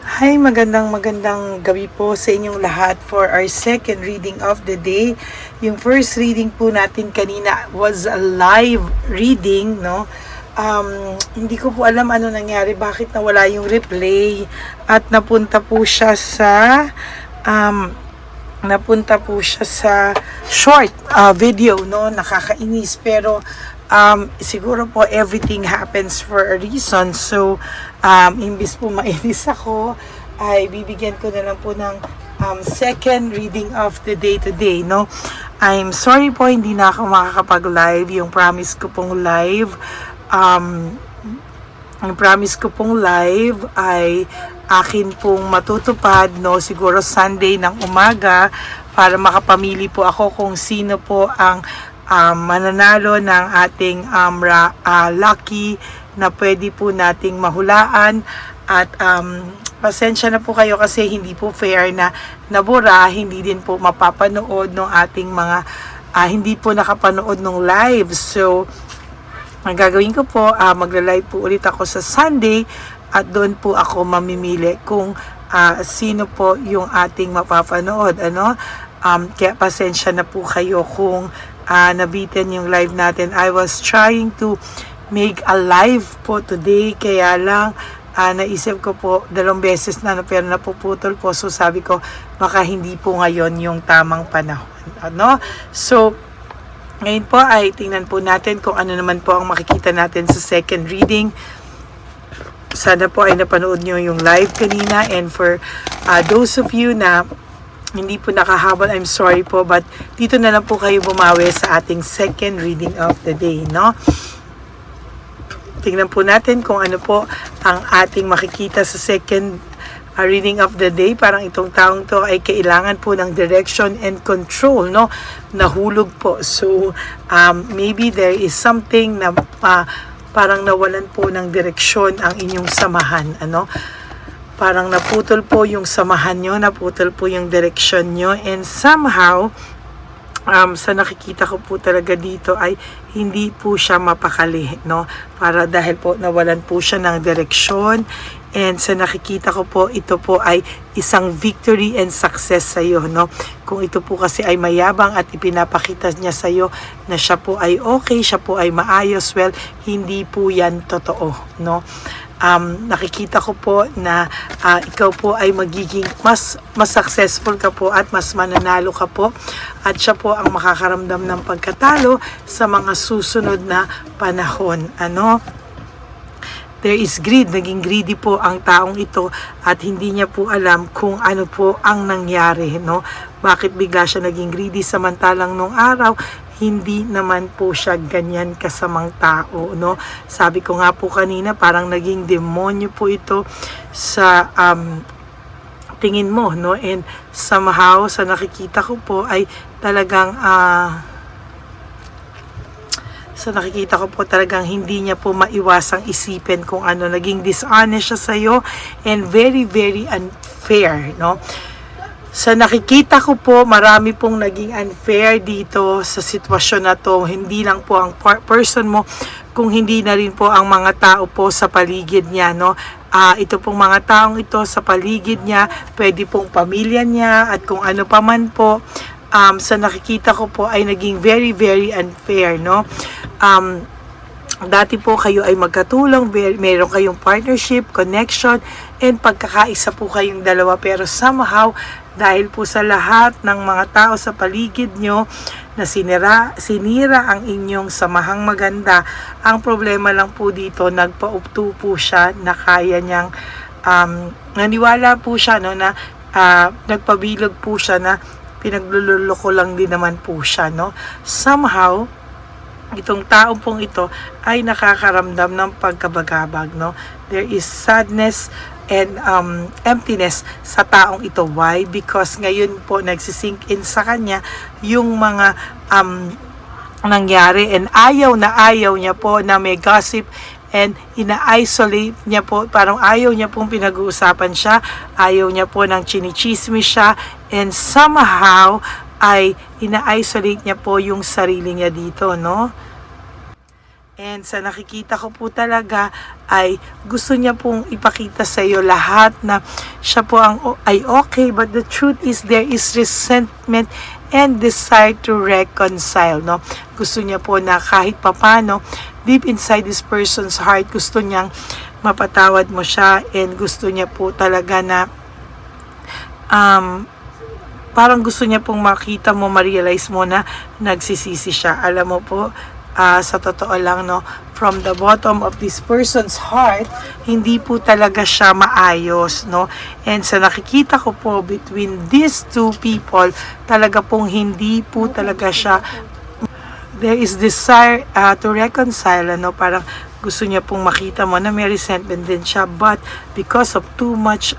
Hi, magandang gabi po sa inyong lahat for our second reading of the day. Yung first reading po natin kanina was a live reading, no? Hindi ko po alam ano nangyari, bakit nawala yung replay at napunta po siya sa short video, no? Nakakainis, pero siguro po everything happens for a reason. So imbis po mainis ako, ay bibigyan ko na lang po ng second reading of the day today, no? I'm sorry po, hindi na ako makakapag-live. Yung promise ko pong live ay akin pong matutupad, no, siguro Sunday ng umaga, para makapamili po ako kung sino po ang mananalo ng ating lucky na pwede po nating mahulaan. At pasensya na po kayo kasi hindi po fair na nabura, hindi din po mapapanood ng ating mga hindi po nakapanood ng live. So ang gagawin ko po, magla-live po ulit ako sa Sunday at doon po ako mamimili kung sino po yung ating mapapanood, ano? Kaya pasensya na po kayo kung nabitin yung live natin. I was trying to make a live po today, kaya lang naisip ko po 2 beses na, pero napuputol po. So sabi ko baka hindi po ngayon yung tamang panahon, ano? So ngayon po ay tingnan po natin kung ano naman po ang makikita natin sa second reading. Sana po ay napanood nyo yung live kanina. And for those of you na hindi po nakahabol, I'm sorry po, but dito na lang po kayo bumawi sa ating second reading of the day, no? Tingnan po natin kung ano po ang ating makikita sa second reading of the day. Parang itong taong to ay kailangan po ng direction and control, no? Nahulog po. So maybe there is something na parang nawalan po ng direksyon ang inyong samahan, ano? Parang naputol po yung samahan nyo, naputol po yung direksyon nyo, and somehow sa nakikita ko po talaga dito ay hindi po siya mapakali, no? Para dahil po nawalan po siya ng direksyon. And sa nakikita ko po, ito po ay isang victory and success sa iyo, no? Kung ito po kasi ay mayabang at ipinapakita niya sa iyo na siya po ay okay, siya po ay maayos, well, hindi po yan totoo, no? Nakikita ko po na ikaw po ay magiging mas successful ka po at mas mananalo ka po, at siya po ang makakaramdam ng pagkatalo sa mga susunod na panahon, ano? There is greed, naging greedy po ang taong ito at hindi niya po alam kung ano po ang nangyari, no? Bakit bigla siya naging greedy samantalang nung araw hindi naman po siya ganyan kasamang tao, no? Sabi ko nga po kanina, parang naging demonyo po ito sa tingin mo, no? And somehow sa nakikita ko po ay talagang hindi niya po maiwasang isipin kung ano, naging dishonest siya sa iyo and very unfair, no? Sa nakikita ko po, marami pong naging unfair dito sa sitwasyon na to. Hindi lang po ang person mo, kung hindi na rin po ang mga tao po sa paligid niya, no? Ito pong mga taong ito sa paligid niya, pwede pong pamilya niya at kung ano pa man po, sa nakikita ko po ay naging very unfair, no? Dati po kayo ay magkatulong, meron kayong partnership, connection, and pagkakaisa po kayong dalawa, pero somehow dahil po sa lahat ng mga tao sa paligid nyo na sinira ang inyong samahang maganda, ang problema lang po dito, nagpaupto po siya na kaya niyang naniwala po siya, no, na nagpabilog po siya na pinagluloko lang din naman po siya, no? Somehow itong tao pong ito ay nakakaramdam ng pagkabagabag, no? There is sadness and emptiness sa taong ito. Why? Because ngayon po nagsisink in sa kanya yung mga nangyari, and ayaw niya po na may gossip, and ina-isolate niya po, parang ayaw niya pong pinag-uusapan siya, ayaw niya po ng chinichismis siya, and somehow ay ina-isolate niya po yung sarili niya dito, no? And sa nakikita ko po talaga ay gusto niya pong ipakita sa iyo lahat na siya po ay okay, but the truth is there is resentment and desire to reconcile, no? Gusto niya po na kahit papano, deep inside this person's heart, gusto niyang mapatawad mo siya, and gusto niya po talaga na parang gusto niya pong makita mo, ma-realize mo na nagsisisi siya. Alam mo po, sa totoo lang, no, from the bottom of this person's heart, hindi po talaga siya maayos, no? And sa nakikita ko po between these two people, talaga pong hindi po talaga siya, there is desire to reconcile, ano, parang gusto niya pong makita mo na may resentment din siya, but because of too much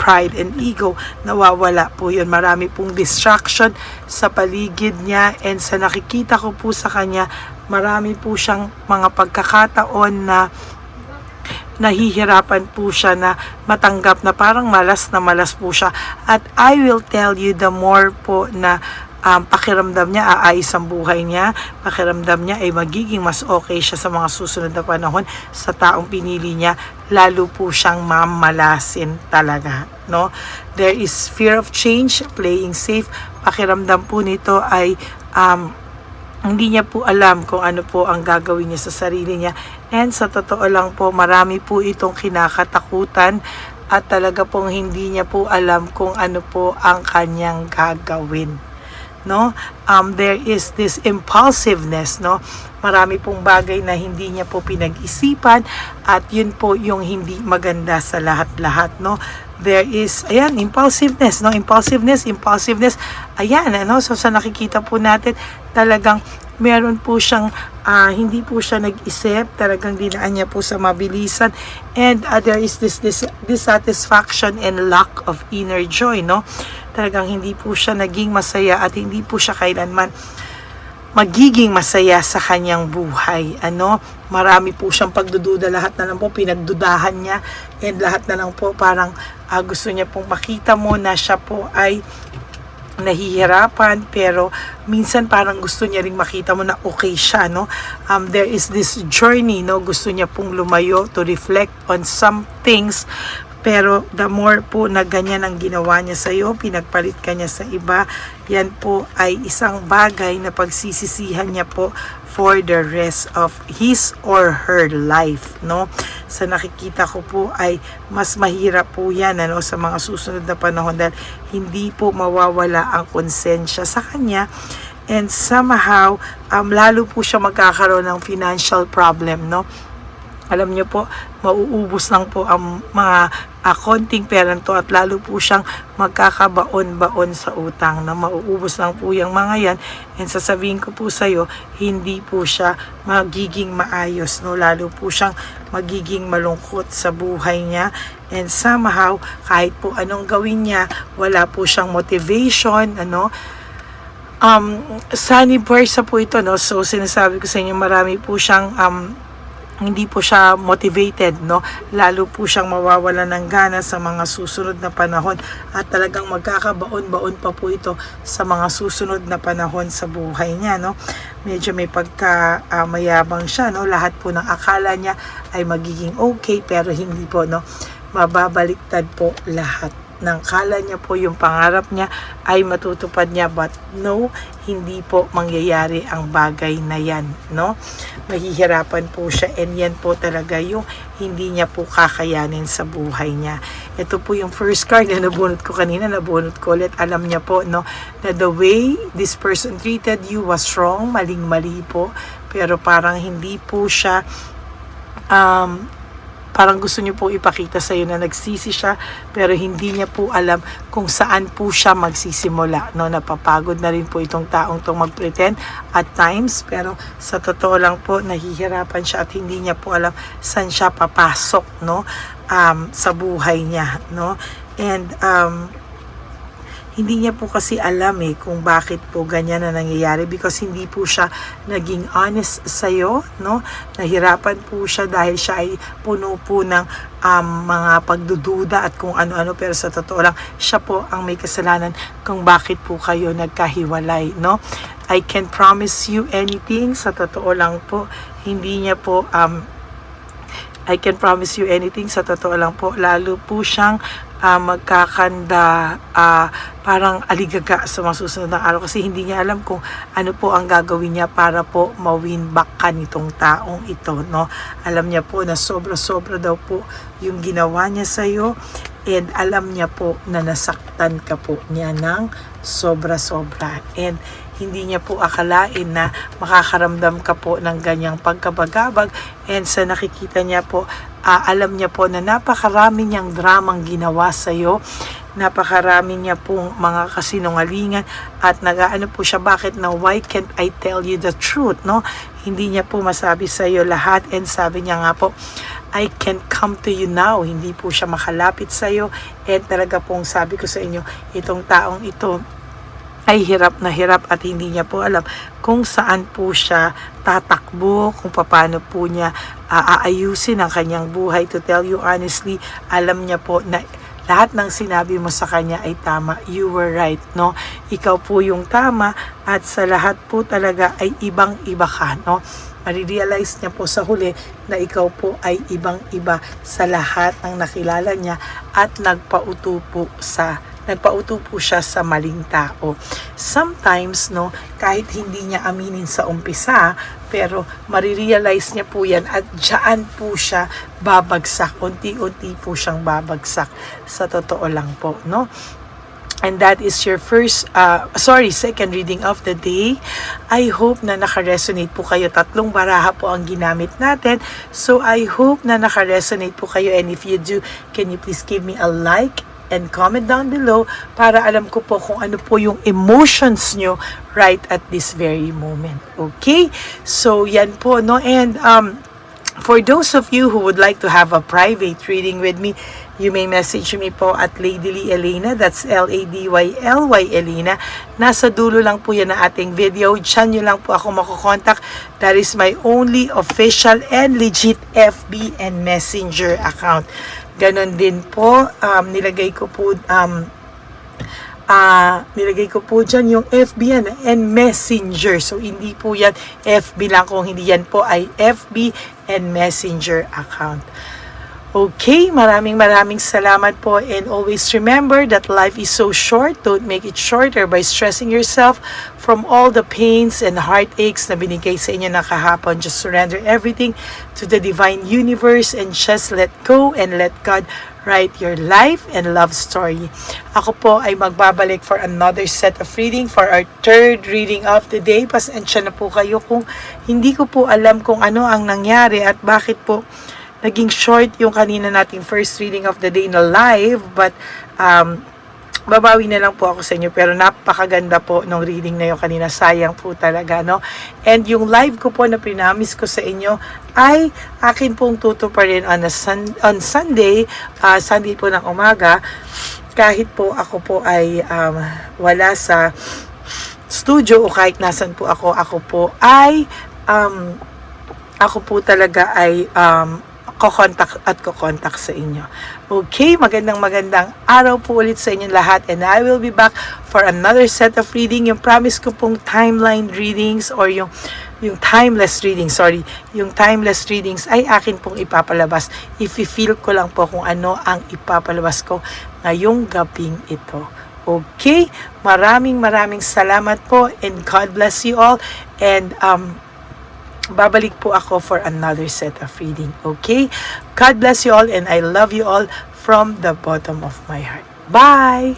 pride and ego, nawawala po yun. Marami pong distraction sa paligid niya, and sa nakikita ko po sa kanya, marami po siyang mga pagkakataon na nahihirapan po siya na matanggap na parang malas na malas po siya. At I will tell you, the more po na pakiramdam niya, aayos ang buhay niya, pakiramdam niya ay magiging mas okay siya sa mga susunod na panahon sa taong pinili niya, lalo po siyang mamalasin talaga, no? There is fear of change, playing safe. Pakiramdam po nito ay hindi niya po alam kung ano po ang gagawin niya sa sarili niya, and sa totoo lang po, marami po itong kinakatakutan at talaga pong hindi niya po alam kung ano po ang kanyang gagawin, no? There is this impulsiveness, no? Marami pong bagay na hindi niya po pinag-isipan, at yun po yung hindi maganda sa lahat-lahat, no? There is, ayan, impulsiveness, no? Impulsiveness, ayan, ano? So sa nakikita po natin, talagang meron po siyang hindi po siya nag-isip, talagang dinaan niya po sa mabilisan, and there is this dissatisfaction and lack of inner joy, no? Talagang hindi po siya naging masaya, at hindi po siya kailanman magiging masaya sa kanyang buhay, ano? Marami po siyang pagdududa, lahat na lang po pinagdudahan niya, and lahat na lang po parang gusto niya pong makita mo na siya po ay nahihirapan, pero minsan parang gusto niya ring makita mo na okay siya, no? There is this journey, no? Gusto niya pong lumayo to reflect on some things, pero the more po na ganyan ang ginawa niya sa iyo, pinagpalit ka niya sa iba, yan po ay isang bagay na pagsisisihan niya po for the rest of his or her life, no? Sa nakikita ko po ay mas mahirap po yan, ano, sa mga susunod na panahon, dahil hindi po mawawala ang konsensya sa kanya, and somehow lalo po siya magkakaroon ng financial problem, no? Alam niyo po, mauubos lang po ang mga konting pera to, at lalo po siyang magkakabaon-baon sa utang, na mauubos lang po yung mga yan, and sasabihin ko po sa iyo, hindi po siya magiging maayos, no? Lalo po siyang magiging malungkot sa buhay niya, and somehow kahit po anong gawin niya, wala po siyang motivation, ano? Sunny Bursa po ito, no? So sinasabi ko sa inyo, marami po siyang hindi po siya motivated, no? Lalo po siyang mawawala ng gana sa mga susunod na panahon, at talagang magkakabaon-baon pa po ito sa mga susunod na panahon sa buhay niya, no? Medyo may mayabang siya, no? Lahat po ng akala niya ay magiging okay, pero hindi po, no? Mababaliktad po lahat ng kala niya po, yung pangarap niya ay matutupad niya, but no, hindi po mangyayari ang bagay na yan, no? Mahihirapan po siya, and yan po talaga yung hindi niya po kakayanin sa buhay niya. Ito po yung first card na nabunot ko kanina, nabunot ko ulit. Alam niya po, no, na the way this person treated you was wrong, maling-mali po, pero parang hindi po siya parang gusto niyo po ipakita sa iyo na nagsisi siya, pero hindi niya po alam kung saan po siya magsisimula, no? Napapagod na rin po itong taong tong mag-pretend at times, pero sa totoo lang po nahihirapan siya, at hindi niya po alam saan siya papasok, no? Sa buhay niya, no? And hindi niya po kasi alam kung bakit po ganyan na nangyayari, because hindi po siya naging honest sa'yo, no? Nahirapan po siya dahil siya ay puno po ng mga pagdududa at kung ano-ano, pero sa totoo lang siya po ang may kasalanan kung bakit po kayo nagkahiwalay, no? I can promise you anything, sa totoo lang po, hindi niya po I can promise you anything, sa totoo lang po, lalo po siyang magkakanda, parang aligaga sa mga susunod na araw kasi hindi niya alam kung ano po ang gagawin niya para po ma-win back ka nitong taong ito, no? Alam niya po na sobra-sobra daw po yung ginawa niya sa'yo, and alam niya po na nasaktan ka po niya ng sobra-sobra, and hindi niya po akalain na makakaramdam ka po ng ganyang pagkabagabag, and sa nakikita niya po, alam niya po na napakarami niyang dramang ginawa sa'yo, napakarami niya pong mga kasinungalingan, at nag-aano po siya, bakit na, why can't I tell you the truth, no? Hindi niya po masabi sa'yo lahat, and sabi niya nga po, I can't come to you now. Hindi po siya makalapit sa'yo, and talaga pong sabi ko sa inyo, itong taong ito ay hirap na hirap at hindi niya po alam kung saan po siya tatakbo, kung paano po niya aayusin ang kanyang buhay. To tell you honestly, alam niya po na lahat ng sinabi mo sa kanya ay tama. You were right, no? Ikaw po yung tama, at sa lahat po talaga ay ibang-iba ka, no? Marirealize niya po sa huli na ikaw po ay ibang-iba sa lahat ng nakilala niya, at nagpauto po siya sa maling tao. Sometimes, no, kahit hindi niya aminin sa umpisa, pero marirealize niya po yan, at dyan po siya babagsak. Unti-unti po siyang babagsak. Sa totoo lang po, no? And that is your second reading of the day. I hope na naka-resonate po kayo. 3 baraha po ang ginamit natin. So I hope na naka-resonate po kayo. And if you do, can you please give me a like and comment down below para alam ko po kung ano po yung emotions nyo right at this very moment. Okay? So yan po, no? And for those of you who would like to have a private reading with me, you may message me po at Ladyly Elena. That's Ladyly Elena. Nasa dulo lang po yan na ating video. Diyan nyo lang po ako makukontak. That is my only official and legit FB and Messenger account. Ganon din po, nilagay ko po dyan yung FB and Messenger. So, hindi po yan FB lang, kung hindi yan po ay FB and Messenger account. Okay, maraming salamat po, and always remember that life is so short. Don't make it shorter by stressing yourself from all the pains and heartaches na binigay sa inyo na kahapon. Just surrender everything to the divine universe and just let go and let God write your life and love story. Ako po ay magbabalik for another set of reading for our third reading of the day. Pasensya na po kayo kung hindi ko po alam kung ano ang nangyari at bakit po naging short yung kanina nating first reading of the day na live, but babawi na lang po ako sa inyo, pero napakaganda po ng reading na yung kanina, sayang po talaga, no? And yung live ko po na pinamis ko sa inyo ay akin pong tutuparin on Sunday, Sunday po ng umaga, kahit po ako po ay wala sa studio o kahit nasan po ako po ay ako po talaga ay kukontak sa inyo. Okay, magandang araw po ulit sa inyo lahat, and I will be back for another set of reading. Yung promise ko pong timeline readings or yung timeless readings, yung timeless readings ay akin pong ipapalabas. If-feel ko lang po kung ano ang ipapalabas ko ngayong gabing ito. Okay, maraming salamat po, and God bless you all, and babalik po ako for another set of reading. Okay? God bless you all, and I love you all from the bottom of my heart. Bye!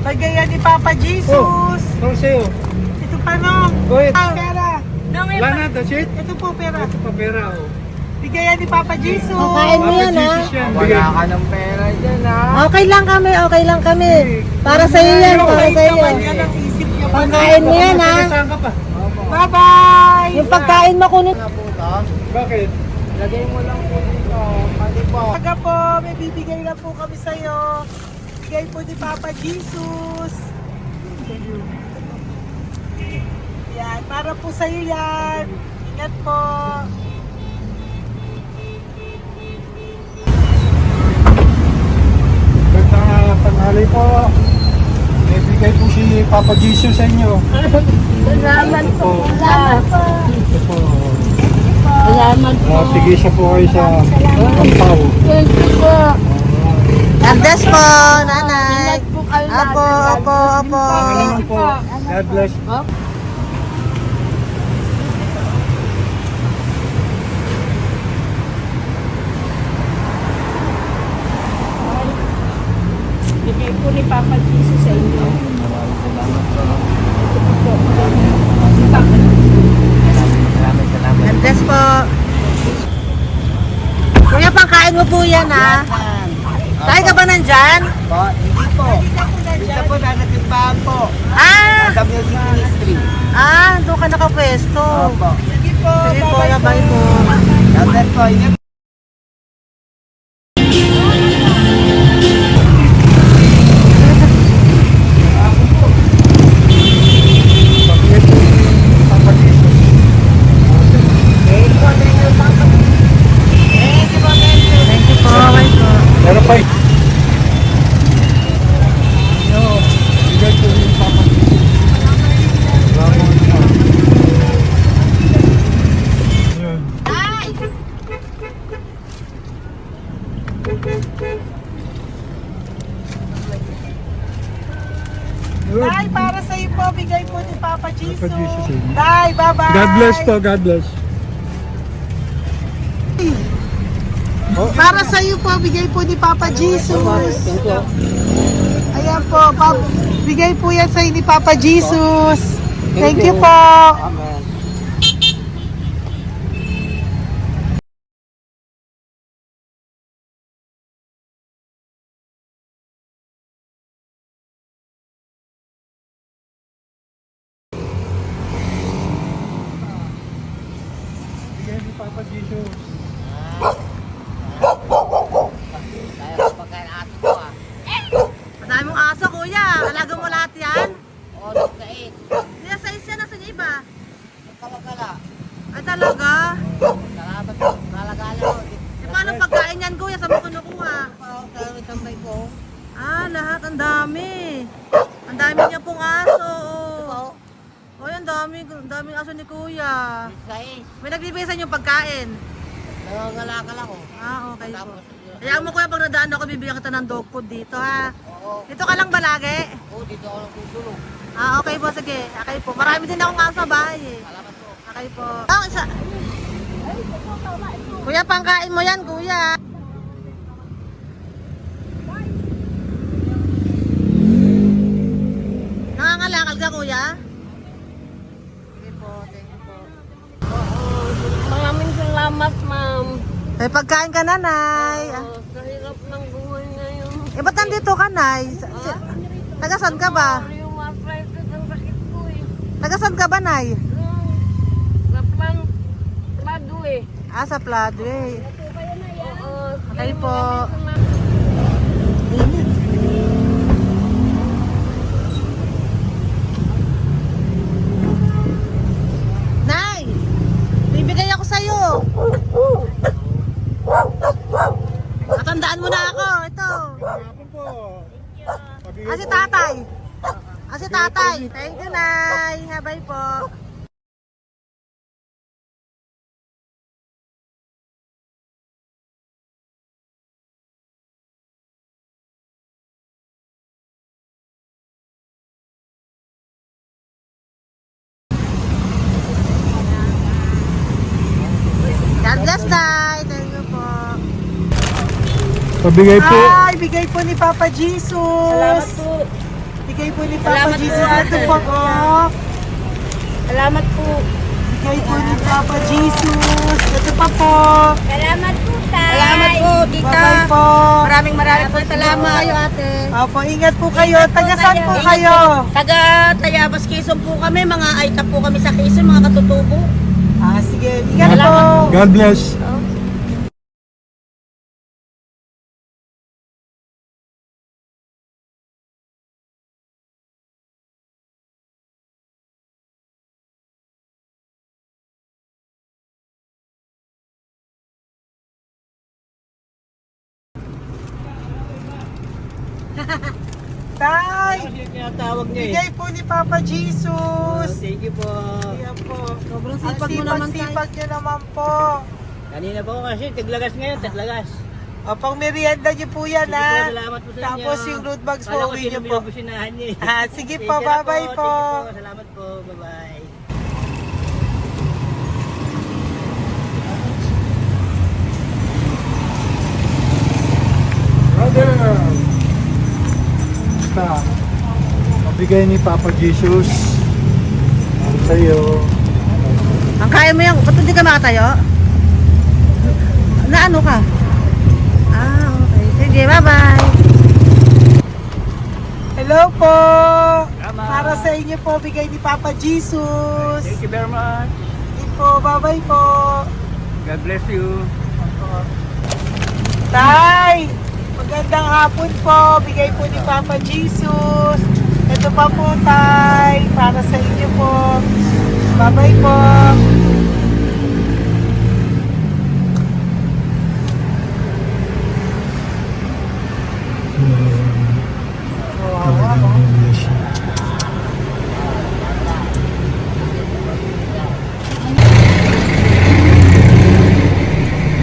Bagayan ni Papa Jesus. Ano sa'yo? Ito pa nung. Go ahead. Pera. Wala na, that's it? Ito po pera. Ito pa pera, oh. Bigayan ni Papa Jesus. Kain mo yan, ha? Jesus yan. Wala ka ng pera dyan, ha? Okay lang kami, okay lang kami. Para sa iyo yan, para sa iyo. Naman yan ang isip niyo. Pagkain mo yan, ha? Saan ka pa? Bye-bye. Yung pagkain mo kunin. Ano po ito? Bakit? Lagay mo lang po dito. Pati po. Taga po, may bibigay lang po kami sa'yo. Bigay po ni Papa Jesus. Yan, para po sa'yo yan. Ingat po. Magandang tanghali po. May bigay po si Papa Jesus sa inyo. Salamat po. Salamat po. Ito po. Salamat po. Tigisa po kayo sa Ampaw. Thank you po. God bless po, nanay. Apo, apo, apo. Pangalaman po. God bless. Bigay po ni Papa Jesus sa inyo. God bless po. Kuya, pangkain mo po yan, ha? Tayo ka ba nandyan? Po, hindi po. Dito po na nagtimpahan po. Ah! Sa music ministry. Doon ka nakapwesto. Opo. Sige po, Sige po, bye-bye labay po. God bless po. Ingat. Bakit po si Papa Jesus? Thank you po. Bye po. Meron pa eh. Ano, bigay po ni Papa Jesus. Salamat po. Yun. Yun. Day, para sa'yo po, bigay po ni Papa Jesus. Papa Jesus, eh. Day, bye-bye. God bless po, God bless. Para sa iyo po, bigay po ni Papa Jesus. Ayan po, bigay po yan sa ni Papa Jesus. Thank you po. Amen. Bigay ni Papa Jesus. Kaya ko pagkain ato ko, ah. Madami mong aso, kuya. Alaga mo lahat yan. Oras na eh. Hindi na size yan. Nasaan yung iba? Kalagala. Ay, talaga? Salamat po. Kalagala ko. E, paano pagkain yan, kuya? Saan mo kinukuha? Sa tambay ko. Lahat. Ang dami. Ang dami niya pong aso. Oo. Oy, ang daming aso ni kuya. Sais. May nagbibigay sa inyo pagkain. Nangangalakal ako. Okay po. Tapos, Hayaan mo kuya, pag nadaan ako, bibigyan kita ng dog food dito, ha? oo. Dito ka lang ba lagi? Oo, dito ako lang tutulog. Okay po, sige. Okay po. Marami din akong aso sa bahay, eh. Salamat po. Okay po. Isa. Kuya, pangkain mo yan, kuya. Nangangalakal ka, kuya? Sige po, thank you po. Maraming salamat, ma'am. May pagkain ka, nanay. Sa hirap ng buhay ngayon. Ba't nandito ka, nay? Tagasan ka ba? Rheumatism ang sakit ko eh. Tagasan ka ba, nay? Sa plado eh. Sa Pladway. Oo. Okay po. Nay! Bibigay ako sa'yo. Matandaan mo na ako. Ito. Hapon po. Si tatay. Si tatay. Thank you, Nay. Habay po. God bless, Nay. Thank you po. Pabigay po. Ay, bigay po ni Papa Jesus. Salamat po. Bigay po ni Papa Salamat po, Jesus. Ito ate. po, oh. Salamat po. Bigay po ni Papa Jesus. Ito pa po. Salamat po, tay. Salamat po, tita. Bye-bye po. Maraming po salamat. Kayo, ate. Opo, ingat po kayo. Taga saan po Ingat kayo? po. Taga Tayabas, Quezon po kami. Mga aita po kami sa Quezon, mga katutubo. Ah, sige. Ingat po. Salamat God bless. Tay, Tinatawag niya bigay po ni Papa Jesus. Thank you po. Ayan po. Sobrang Ang sipag mo naman, tay. sipag niyo naman po. Kanina po kasi, taglagas ngayon, taglagas. O, pang merienda niyo po yan, Sige po, ha? salamat po sa inyo. Tapos yung road bags po, Kala ko uwi sino niyo po. binubusinahan niya eh. Ah, sige po, Thank you na bye-bye po. Thank you po, salamat po, bye-bye. Brother! Basta, mabigay ni Papa Jesus. Ang sa'yo. Ang kaya mo yan. Ba't hindi ka makatayo? Na ano ka? Ah, okay. Sige, bye-bye. Hello po. Tama. Para sa inyo po, bigay ni Papa Jesus. Thank you very much. Sige po, bye-bye po. God bless you. Tay, magandang hapon po. Bigay po ni Papa Jesus. Ito pa po, Tay. Para sa inyo po. Bye-bye po.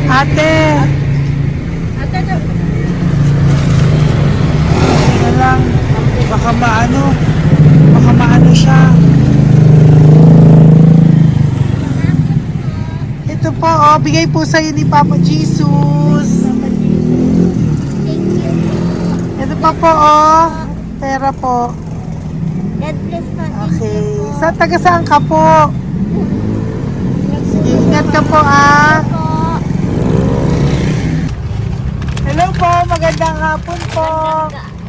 Ate. Na lang. Baka maano siya. Ito po, oh, bigay po sa'yo ni Papa Jesus. Ito pa po, oh. Pera po. God bless po. Okay. Taga saan ka po? Sige, ingat ka po, ah. Hello po, magandang hapon po.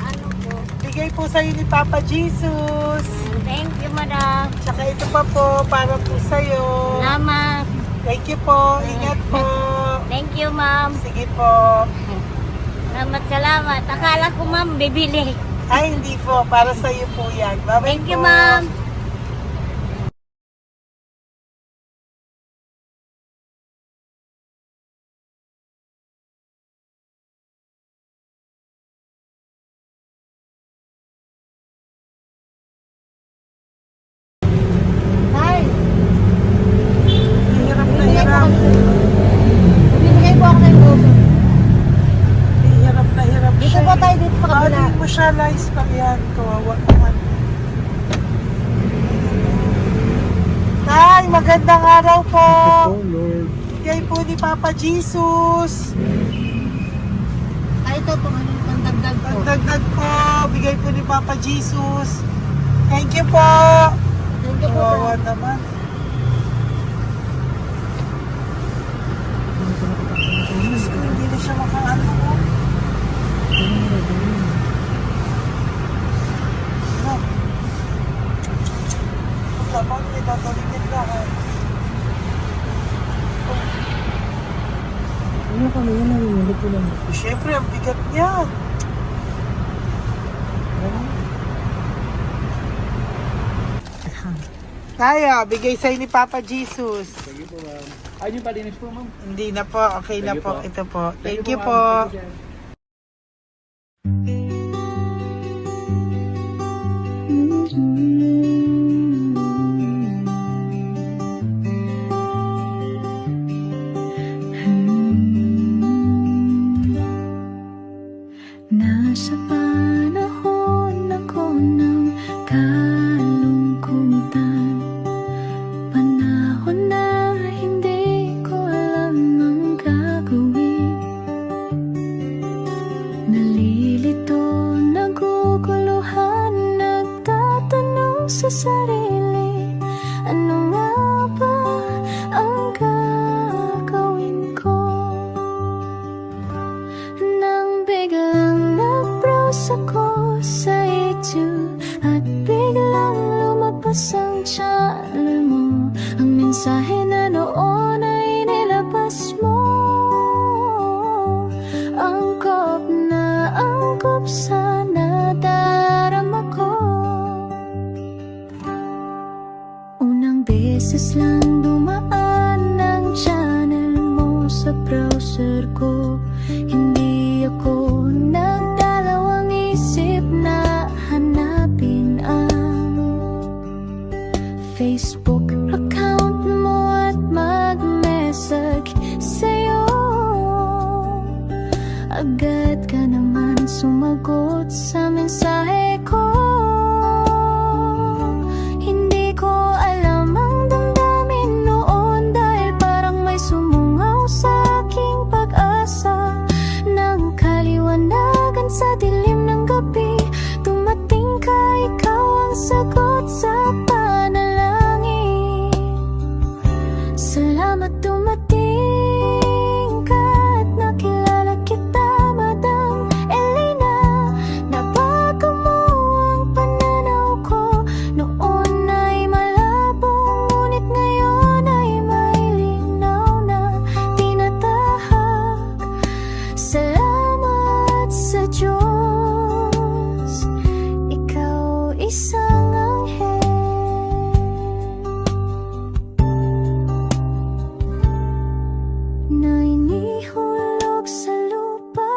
Ano po? Bigay po sa'yo ni Papa Jesus. Thank you, madam. Tsaka ito pa po, para po sa'yo. Salamat. Thank you po, ingat po. Thank you, ma'am. Sige po. Salamat. Akala ko, ma'am, bibili. Ay, hindi po, para sa'yo po yan. Bye-bye Thank you, po. ma'am. Hirap na hirap. Bibigay po ako ng buso. Hirap na hirap Dito siya. po tayo, dito pa kabila. Bawalin mo siya, Lice, pa yan. Kawawa naman. Tay, magandang araw po. Oh Lord. Bigay po ni Papa Jesus. Ay, ito po, ano, pantagdag po. Pagdagdag po, bigay po ni Papa Jesus. Thank you po. Thank you po. Kawawa naman. Diyos ko, hindi na siya makaano ko. Ano? Paglaban, may tataligin lahat. Ano kami yun, nanginginig ko lang. Siyempre, ang bigat niya. Kaya, bigay sa'yo ni Papa Jesus. Thank you po, ma'am. Ayun yung palinis po, ma'am. Hindi na po, okay na Thank you po. po. Ito po. Thank you ma'am. po. Thank you, sir. Nasa panahon ako ng kalungkutan, panahon na hindi ko alam ang gagawin. Nalilito, naguguluhan, sa sarili, ano nga ba ang gagawin ko? Nang biglang nag-browse ako sa YouTube at biglang lumabas ang channel mo, ang mensahe na noon ay nilabas mo. Angkop sa nadarama ko. Unang beses lang dumaan ang channel mo sa browser ko. Hindi ako nagdalawang isip na hanapin ang Facebook account mo at mag-message sa'yo. Agad ka naman sumagot sa mensahe ko. Hindi ko alam ang damdamin noon, dahil parang may sumungaw sa aking pag-asa. Nang kaliwanagan sa dilim ng gabi, dumating ka, ikaw ang sagot sa panalangin. Salamat dumating ka at nakilala kita, Madam Elena. Nabago mo ang pananaw ko. Noon ay malabo, ngunit ngayon ay may linaw na tinatahak. Salamat sa Diyos, ikaw isang anghel na inihulog sa lupa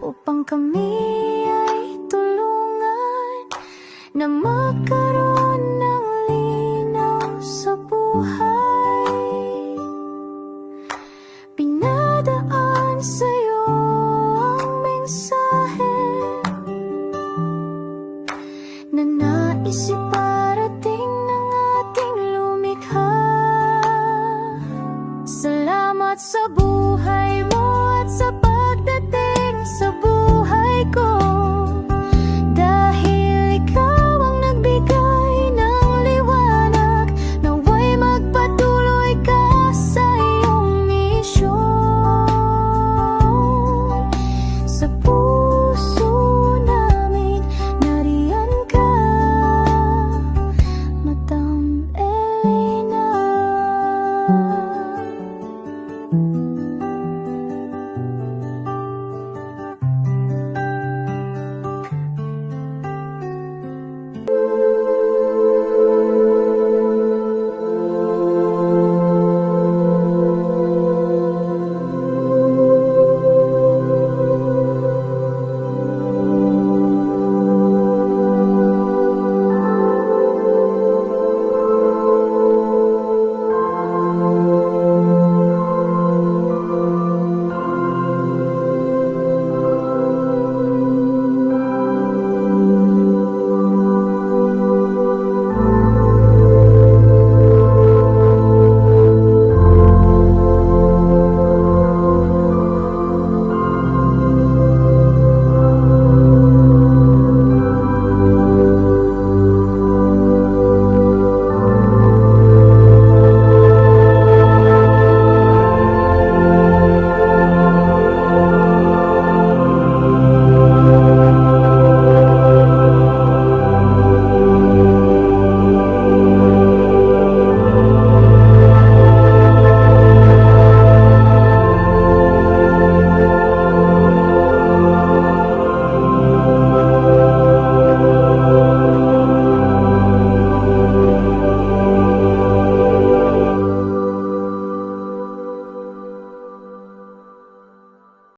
upang kami